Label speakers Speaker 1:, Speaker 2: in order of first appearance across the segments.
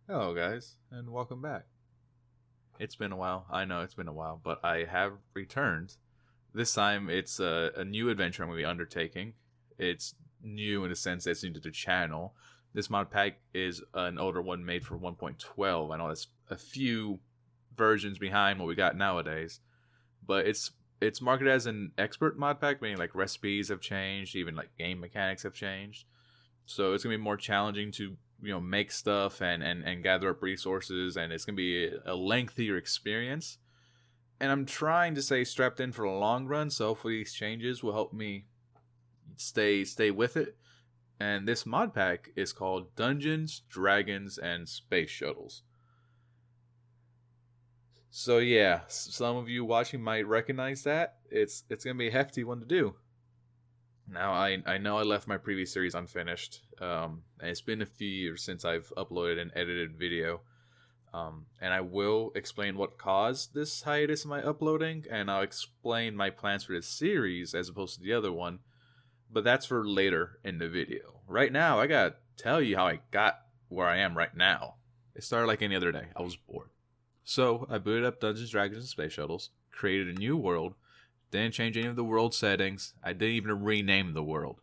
Speaker 1: Hello, guys, and welcome back. It's been a while. I know it's been a while, but I have returned. This time, it's a new adventure I'm going to be undertaking. It's new in the sense that it's new to the channel. This mod pack is an older one made for 1.12. I know that's a few versions behind what we got nowadays, but it's marketed as an expert mod pack, meaning like recipes have changed, even like game mechanics have changed. So it's gonna be more challenging to make stuff and gather up resources, and it's gonna be a lengthier experience. And I'm trying to stay strapped in for the long run, so hopefully these changes will help me stay with it. And this mod pack is called Dungeons, Dragons, and Space Shuttles. So yeah, some of you watching might recognize that. It's gonna be a hefty one to do. Now, I know I left my previous series unfinished, and it's been a few years since I've uploaded an edited video, and I will explain what caused this hiatus in my uploading, and I'll explain my plans for this series as opposed to the other one, but that's for later in the video. Right now, I gotta tell you how I got where I am right now. It started like any other day. I was bored. So, I booted up Dungeons, Dragons, and Space Shuttles, created a new world, didn't change any of the world settings. I didn't even rename the world.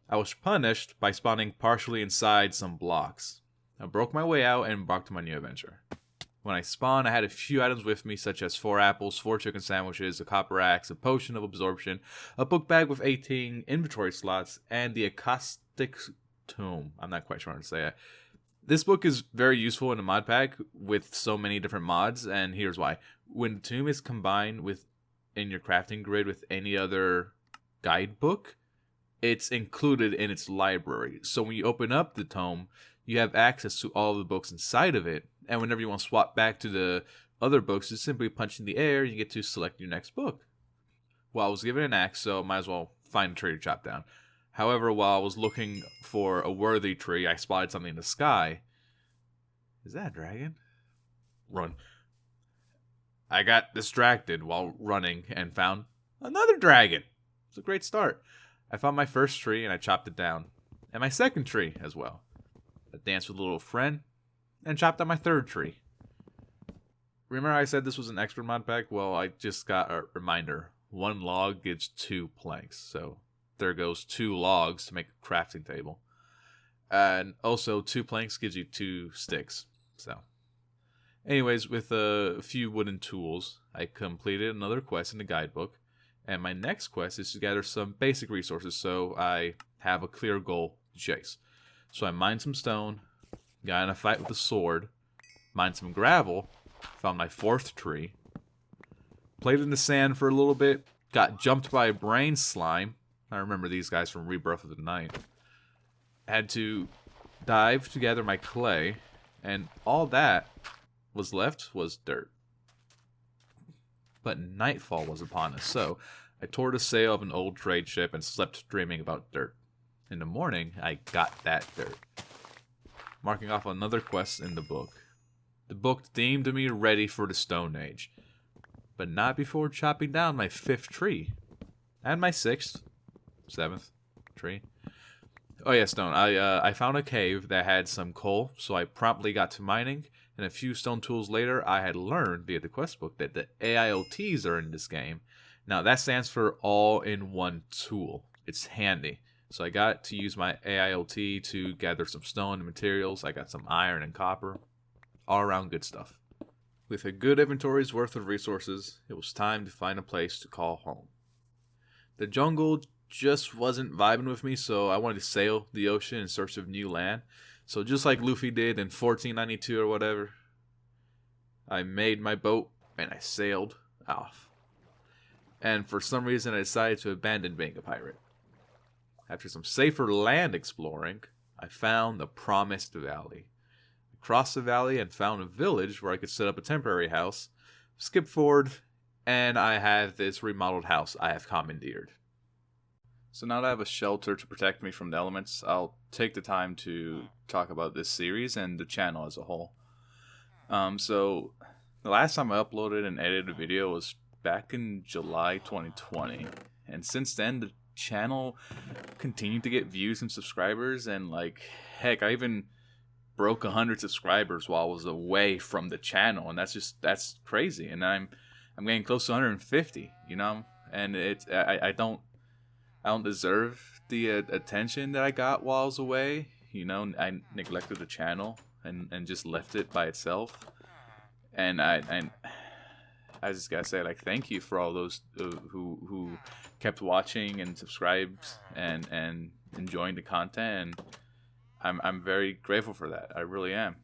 Speaker 1: I was punished by spawning partially inside some blocks. I broke my way out and embarked on my new adventure. When I spawned, I had a few items with me, such as 4 apples, 4 chicken sandwiches, a copper axe, a potion of absorption, a book bag with 18 inventory slots, and the acoustic tomb. I'm not quite sure how to say it. This book is very useful in a mod pack with so many different mods, and here's why. When the tomb is combined with in your crafting grid with any other guidebook, it's included in its library. So when you open up the tome, you have access to all of the books inside of it. And whenever you want to swap back to the other books, you simply punch in the air, you get to select your next book. Well, I was given an axe, so might as well find a tree to chop down. However, while I was looking for a worthy tree, I spotted something in the sky. Is that a dragon? Run. I got distracted while running and found another dragon. It's a great start. I found my first tree and I chopped it down. And my second tree as well. I danced with a little friend and chopped down my third tree. Remember I said this was an expert mod pack? Well, I just got a reminder. 1 log gives 2 planks. So there goes 2 logs to make a crafting table. And also 2 planks gives you 2 sticks. So anyways, with a few wooden tools, I completed another quest in the guidebook, and my next quest is to gather some basic resources so I have a clear goal to chase. So I mined some stone, got in a fight with a sword, mined some gravel, found my 4th tree, played in the sand for a little bit, got jumped by a brain slime. I remember these guys from Rebirth of the Night. Had to dive to gather my clay, and all that was left was dirt. But nightfall was upon us, so I tore the sail of an old trade ship and slept dreaming about dirt. In the morning, I got that dirt, marking off another quest in the book. The book deemed me ready for the Stone Age, but not before chopping down my 5th tree, and my 6th, 7th tree. Oh yeah, stone. I found a cave that had some coal, so I promptly got to mining. And a few stone tools later, I had learned via the quest book that the AIOTs are in this game. Now, that stands for all-in-one tool. It's handy. So I got to use my AIOT to gather some stone and materials. I got some iron and copper. All around good stuff. With a good inventory's worth of resources, it was time to find a place to call home. The jungle just wasn't vibing with me, so I wanted to sail the ocean in search of new land. So just like Luffy did in 1492 or whatever, I made my boat and I sailed off. And for some reason I decided to abandon being a pirate. After some safer land exploring, I found the Promised Valley. I crossed the valley and found a village where I could set up a temporary house. Skip forward, and I have this remodeled house I have commandeered. So now that I have a shelter to protect me from the elements, I'll take the time to talk about this series and the channel as a whole. So the last time I uploaded and edited a video was back in July 2020. And since then, the channel continued to get views and subscribers. And heck, I even broke 100 subscribers while I was away from the channel, and that's crazy. And I'm getting close to 150, and I don't deserve the attention that I got while I was away. I neglected the channel and just left it by itself. And I just gotta say, like, thank you for all those who kept watching and subscribed and enjoying the content. And I'm very grateful for that. I really am.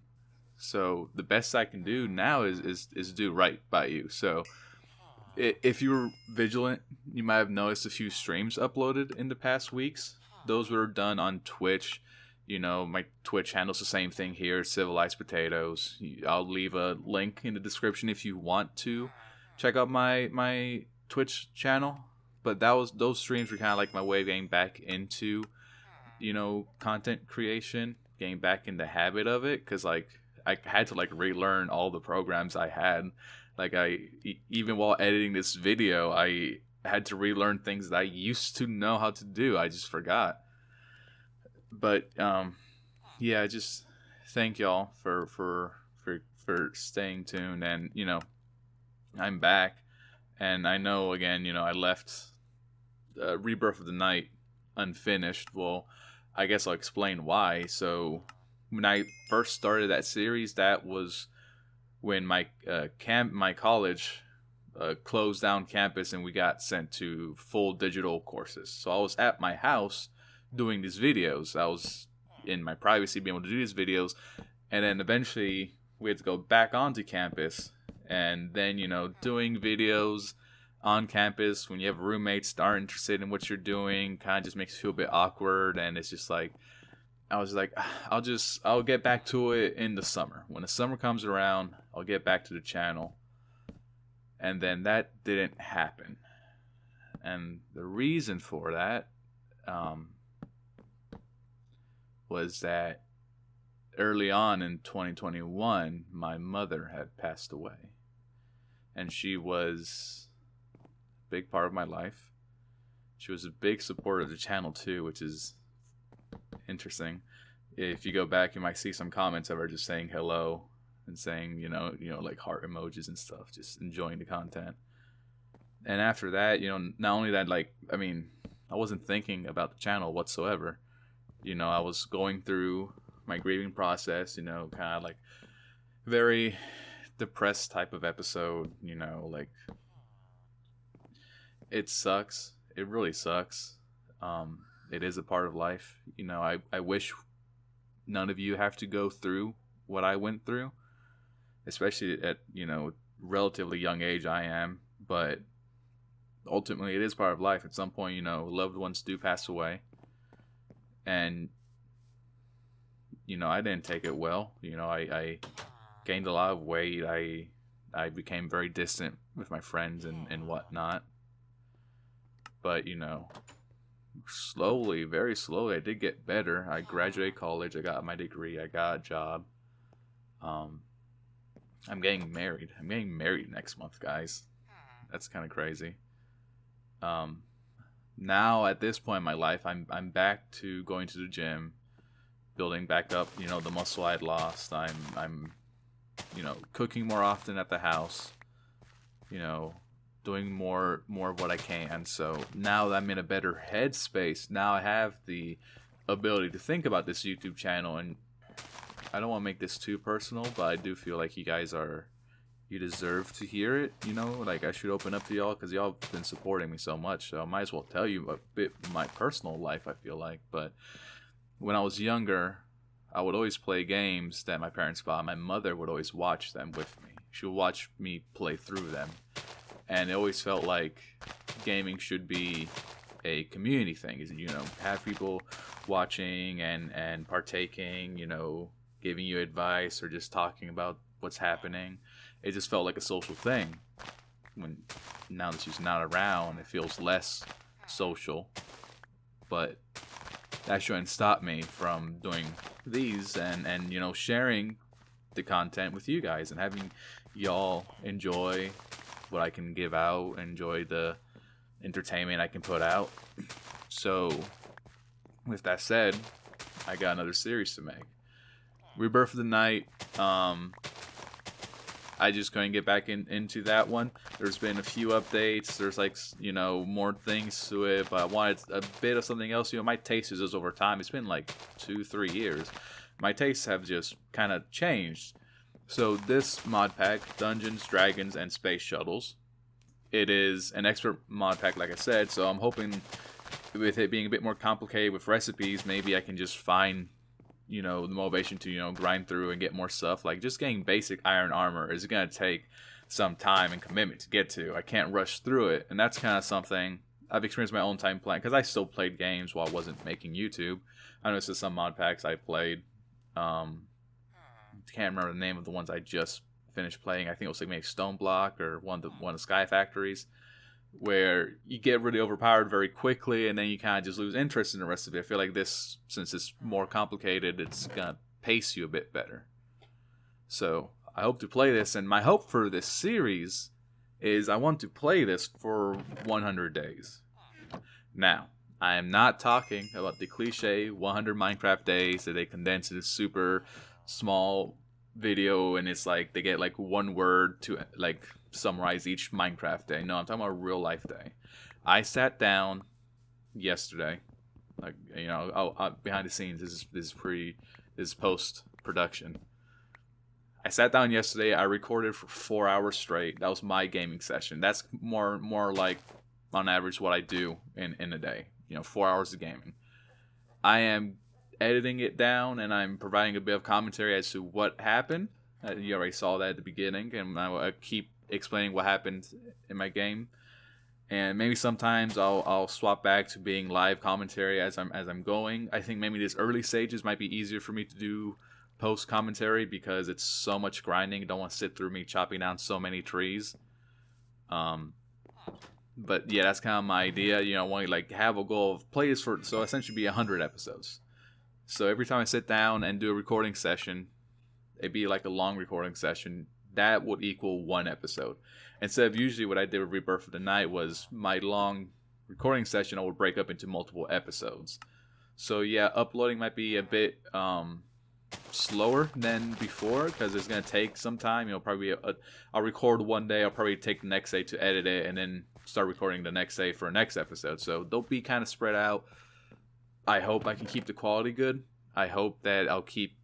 Speaker 1: So the best I can do now is do right by you. So if you were vigilant, you might have noticed a few streams uploaded in the past weeks. Those were done on Twitch. My Twitch handles the same thing here, Civilized Potatoes. I'll leave a link in the description if you want to check out my Twitch channel. But those streams were kind of like my way of getting back into, content creation, getting back in the habit of it, because like I had to like relearn all the programs I had. Like even while editing this video, I had to relearn things that I used to know how to do. I just forgot. But yeah, just thank y'all for staying tuned. And I'm back, and I know again, I left Rebirth of the Night unfinished. Well, I guess I'll explain why. So when I first started that series, that was when my college closed down campus and we got sent to full digital courses. So I was at my house doing these videos. I was in my privacy being able to do these videos, and then eventually we had to go back onto campus, and then doing videos on campus when you have roommates that aren't interested in what you're doing kind of just makes you feel a bit awkward. And it's just like, I was like, I'll get back to it in the summer. When the summer comes around, I'll get back to the channel. And then that didn't happen. And the reason for that was that early on in 2021, my mother had passed away. And she was a big part of my life. She was a big supporter of the channel too, which is interesting. If you go back, you might see some comments of her just saying hello and saying, like heart emojis and stuff, just enjoying the content. And after that, not only that, I wasn't thinking about the channel whatsoever. I was going through my grieving process, kind of like very depressed type of episode, like it sucks. It really sucks. It is a part of life. I wish none of you have to go through what I went through, especially at, relatively young age I am. But ultimately, it is part of life. At some point, loved ones do pass away. And, I didn't take it well. I gained a lot of weight. I became very distant with my friends and whatnot. But, slowly, very slowly, I did get better. I graduated college. I got my degree. I got a job. I'm getting married. I'm getting married next month, guys. That's kind of crazy. Now at this point in my life, I'm back to going to the gym, building back up, the muscle I'd lost. I'm cooking more often at the house, doing more of what I can. So now that I'm in a better headspace, now I have the ability to think about this YouTube channel. And I don't want to make this too personal, but I do feel like you guys you deserve to hear it. Like I should open up to y'all because y'all have been supporting me so much. So I might as well tell you a bit of my personal life, I feel like. But when I was younger, I would always play games that my parents bought. My mother would always watch them with me. She would watch me play through them. And it always felt like gaming should be a community thing. Is have people watching and partaking, giving you advice or just talking about what's happening. It just felt like a social thing. Now that she's not around, it feels less social. But that shouldn't stop me from doing these and sharing the content with you guys and having y'all enjoy what I can give out, enjoy the entertainment I can put out. So with that said, I got another series to make. Rebirth of the Night, I just couldn't get back into that one. There's been a few updates. There's like, more things to it, but I wanted a bit of something else. My taste is just over time. It's been like 2-3 years. My tastes have just kind of changed. So this mod pack, Dungeons, Dragons, and Space Shuttles, it is an expert mod pack, like I said. So I'm hoping with it being a bit more complicated with recipes, maybe I can just find the motivation to grind through and get more stuff. Like just getting basic iron armor is going to take some time and commitment to get to. I can't rush through it, and that's kind of something I've experienced my own time playing, because I still played games while I wasn't making YouTube. I know this is some mod packs I played. Can't remember the name of the ones I just finished playing. I think it was like maybe Stone Block or one of the Sky Factories, where you get really overpowered very quickly, and then you kind of just lose interest in the rest of it. I feel like this, since it's more complicated, it's gonna pace you a bit better. So I hope to play this, and my hope for this series is I want to play this for 100 days. Now, I am not talking about the cliche 100 Minecraft days that they condense into super small video, and it's like they get like one word to like summarize each Minecraft day. No, I'm talking about a real life day. I sat down yesterday, like behind the scenes. This is post production. I sat down yesterday. I recorded for 4 hours straight. That was my gaming session. That's more like on average what I do in a day. 4 hours of gaming. I am editing it down, and I'm providing a bit of commentary as to what happened. You already saw that at the beginning, and I will keep explaining what happened in my game. And maybe sometimes I'll swap back to being live commentary as I'm going. I think maybe these early stages might be easier for me to do post commentary, because it's so much grinding. I don't want to sit through me chopping down so many trees. But yeah, that's kind of my idea. I want to like have a goal of play this for, so essentially be 100 episodes. So every time I sit down and do a recording session, it'd be like a long recording session. That would equal one episode. Instead of usually what I did with Rebirth of the Night was my long recording session, I would break up into multiple episodes. So yeah, uploading might be a bit slower than before, because it's going to take some time. Probably I'll record one day, I'll probably take the next day to edit it, and then start recording the next day for a next episode. So they'll be kind of spread out. I hope I can keep the quality good. I hope that I'll keep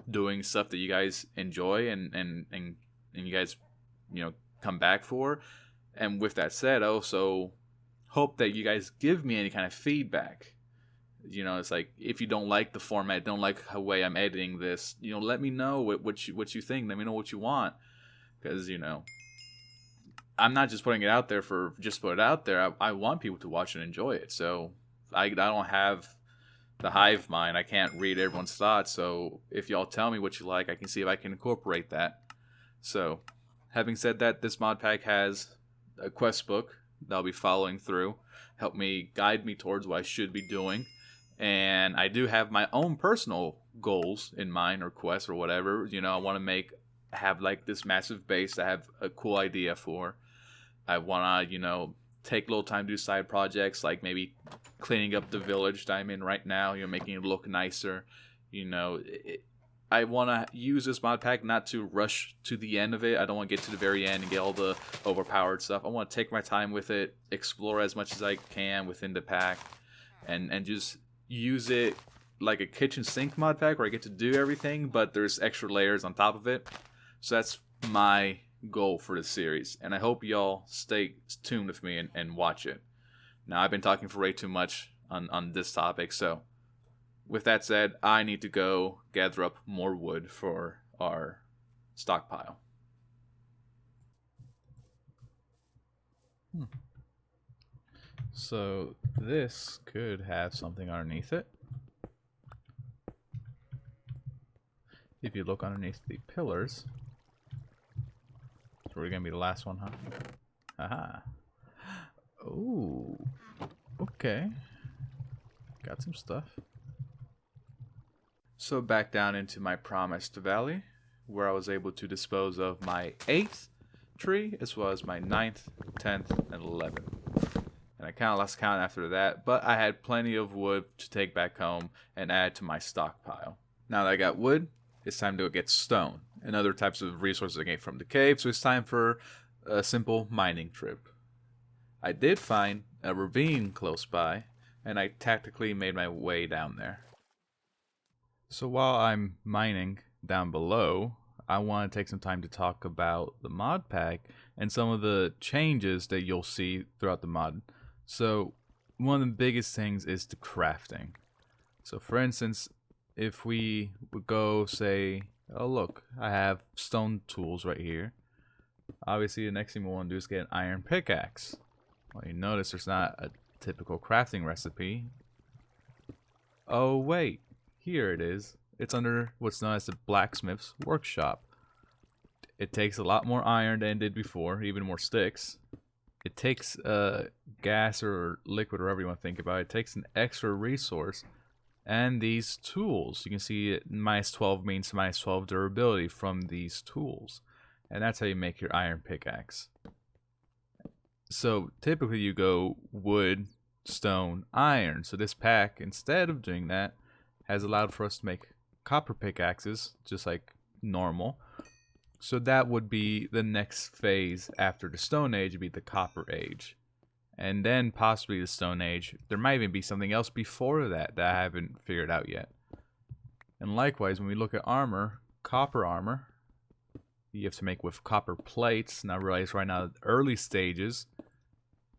Speaker 1: doing stuff that you guys enjoy and you guys come back for. And with that said, I also hope that you guys give me any kind of feedback. It's like, if you don't like the format, don't like the way I'm editing this, let me know what you think. Let me know what you want, because I'm not just putting it out there for just put it out there. I want people to watch and enjoy it. So I don't have the hive mind. I can't read everyone's thoughts. So if y'all tell me what you like, I can see if I can incorporate that. So having said that, this mod pack has a quest book that I'll be following through, help me guide me towards what I should be doing. And I do have my own personal goals in mind, or quests or whatever. I want to have like this massive base that I have a cool idea for. I want to, take a little time to do side projects, like maybe cleaning up the village that I'm in right now, making it look nicer. I want to use this mod pack not to rush to the end of it. I don't want to get to the very end and get all the overpowered stuff. I want to take my time with it, explore as much as I can within the pack, and just use it like a kitchen sink mod pack where I get to do everything, but there's extra layers on top of it. So that's my goal for this series, and I hope y'all stay tuned with me and watch it. Now, I've been talking for way too much on this topic, so with that said, I need to go gather up more wood for our stockpile. So this could have something underneath it. If you look underneath the pillars, so we're gonna be the last one, huh? Aha. Ooh. Okay. Got some stuff. So back down into my promised valley, where I was able to dispose of my 8th tree, as well as my 9th, 10th, and 11th. And I kind of lost count after that, but I had plenty of wood to take back home and add to my stockpile. Now that I got wood, it's time to go get stone and other types of resources I get from the cave, so it's time for a simple mining trip. I did find a ravine close by, and I tactically made my way down there. So while I'm mining down below, I want to take some time to talk about the mod pack and some of the changes that you'll see throughout the mod. So one of the biggest things is the crafting. So for instance, if we would go say, oh look, I have stone tools right here. Obviously the next thing we want to do is get an iron pickaxe. Well, you notice there's not a typical crafting recipe. Oh wait, here it is. It's under what's known as the blacksmith's workshop. It takes a lot more iron than it did before, even more sticks. It takes gas or liquid, or whatever you want to think about it. It takes an extra resource. And these tools, you can see it, -12 means -12 durability from these tools. And that's how you make your iron pickaxe. So typically you go wood, stone, iron. So this pack, instead of doing that, has allowed for us to make copper pickaxes, just like normal. So that would be the next phase after the Stone Age, would be the Copper Age. And then possibly the Stone Age. There might even be something else before that that I haven't figured out yet. And likewise, when we look at armor, copper armor, you have to make with copper plates. And I realize right now, early stages,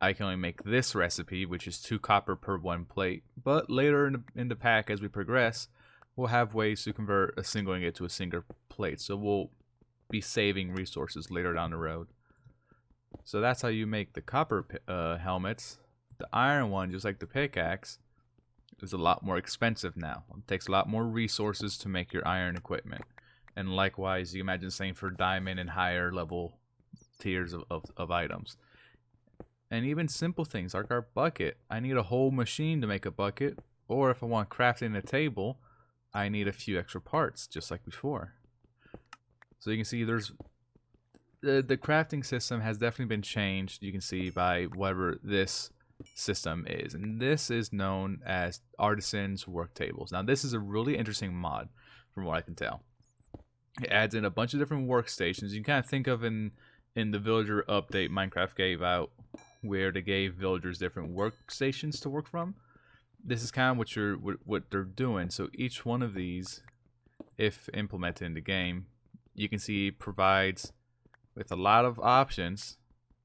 Speaker 1: I can only make this recipe, which is 2 copper per 1 plate. But later in the pack, as we progress, we'll have ways to convert a single ingot to a single plate. So we'll be saving resources later down the road. So that's how you make the copper helmets. The iron one, just like the pickaxe, is a lot more expensive now. It takes a lot more resources to make your iron equipment. And likewise, you imagine the same for diamond and higher level tiers of items. And even simple things like our bucket. I need a whole machine to make a bucket. Or if I want crafting a table, I need a few extra parts, just like before. So you can see there's the crafting system has definitely been changed. You can see by whatever this system is, and this is known as artisans work tables. Now this is a really interesting mod from what I can tell. It adds in a bunch of different workstations. You can kind of think of in the villager update Minecraft gave out, where they gave villagers different workstations to work from. This is kind of what they're doing. So each one of these, if implemented in the game, you can see provides with a lot of options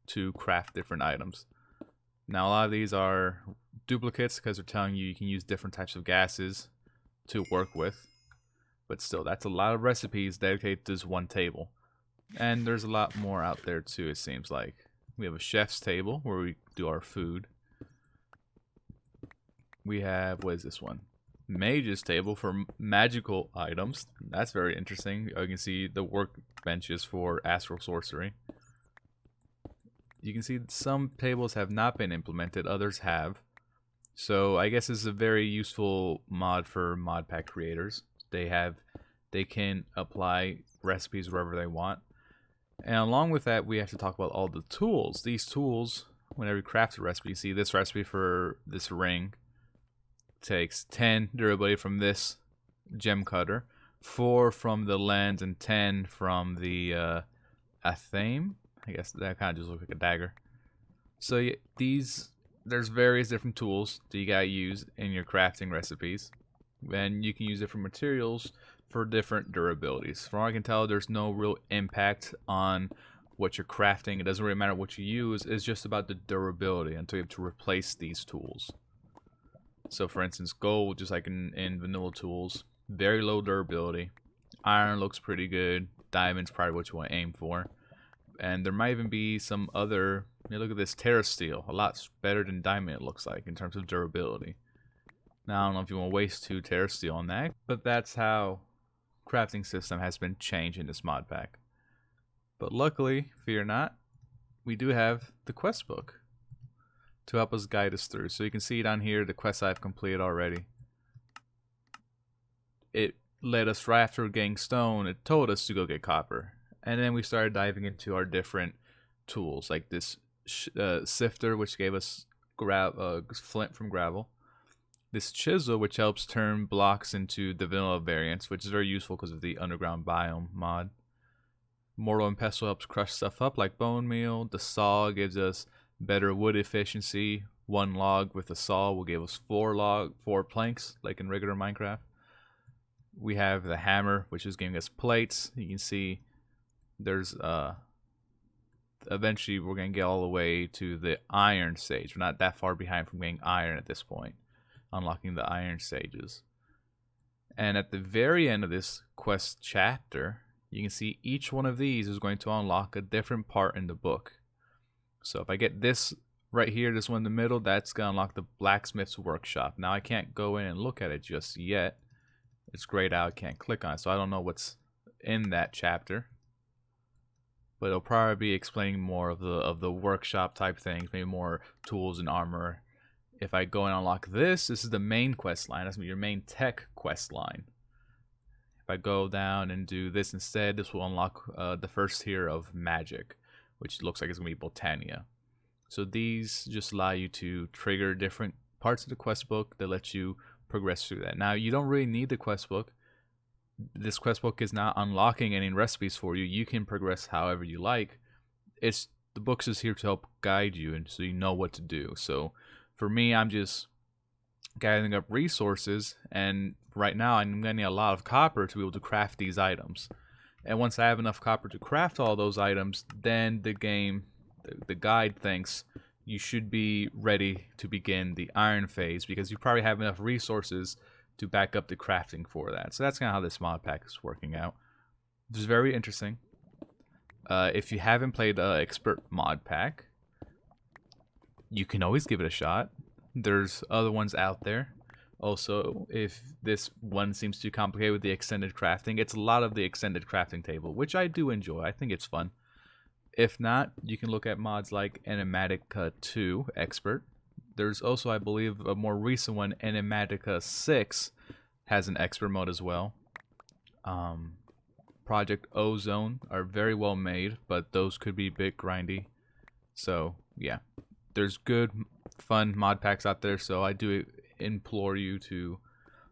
Speaker 1: to craft different items. Now a lot of these are duplicates because they're telling you can use different types of gases to work with. But still, that's a lot of recipes dedicated to this one table. And there's a lot more out there too, it seems like. We have a chef's table where we do our food. We have, what is this one? Mage's table for magical items. That's very interesting. You can see the workbenches for astral sorcery. You can see some tables have not been implemented, others have. So I guess this is a very useful mod for mod pack creators. They can apply recipes wherever they want. And along with that, we have to talk about all the tools. These tools, whenever you craft a recipe, you see this recipe for this ring takes 10 durability from this gem cutter, 4 from the lens, and 10 from the athame. I guess that kind of just looks like a dagger. So there's various different tools that you gotta use in your crafting recipes, and you can use different materials for different durabilities. From what I can tell, there's no real impact on what you're crafting. It doesn't really matter what you use. It's just about the durability until you have to replace these tools. So for instance, gold, just like in vanilla tools, very low durability. Iron looks pretty good. Diamond's probably what you want to aim for. And there might even be some other, look at this Terra Steel. A lot better than diamond, it looks like, in terms of durability. Now, I don't know if you want to waste 2 Terra Steel on that, but that's how crafting system has been changed in this mod pack. But luckily, fear not, we do have the quest book to help us guide us through. So you can see down here the quests I've completed already. It led us right after getting stone. It told us to go get copper. And then we started diving into our different tools, like this sifter, which gave us flint from gravel. this chisel, which helps turn blocks into the vanilla variants, which is very useful because of the underground biome mod. Mortal and pestle helps crush stuff up like bone meal. The saw gives us better wood efficiency. 1 log with a saw will give us 4 planks, like in regular Minecraft. We have the hammer, which is giving us plates. You can see there's eventually we're gonna get all the way to the iron stage. We're not that far behind from getting iron at this point, unlocking the iron stages. And at the very end of this quest chapter, you can see each one of these is going to unlock a different part in the book. So if I get this right here, this one in the middle, that's going to unlock the blacksmith's workshop. Now I can't go in and look at it just yet. It's grayed out, I can't click on it, so I don't know what's in that chapter. But it'll probably be explaining more of the workshop type things, maybe more tools and armor. If I go and unlock this is the main quest line. That's going to be your main tech quest line. If I go down and do this instead, this will unlock the first tier of magic, which looks like it's going to be Botania. So these just allow you to trigger different parts of the quest book that let you progress through that. Now, you don't really need the quest book. This quest book is not unlocking any recipes for you. You can progress however you like. The book's just here to help guide you, and so you know what to do. So for me, I'm just gathering up resources, and right now I'm going to need a lot of copper to be able to craft these items. And once I have enough copper to craft all those items, then the game, the guide thinks you should be ready to begin the iron phase, because you probably have enough resources to back up the crafting for that. So that's kind of how this mod pack is working out. It's very interesting. If you haven't played Expert mod pack, you can always give it a shot. There's other ones out there. Also, if this one seems too complicated with the extended crafting, it's a lot of the extended crafting table, which I do enjoy. I think it's fun. If not, you can look at mods like Animatica 2 Expert. There's also, I believe, a more recent one, Animatica 6, has an expert mode as well. Project Ozone are very well made, but those could be a bit grindy. So, yeah. There's good, fun mod packs out there, so I do implore you to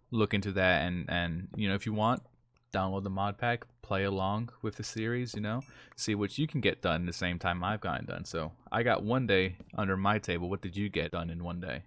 Speaker 1: look into that. And you know, if you want, download the mod pack, play along with the series, you know, see what you can get done the same time I've gotten done. So I got one day under my table. What did you get done in one day?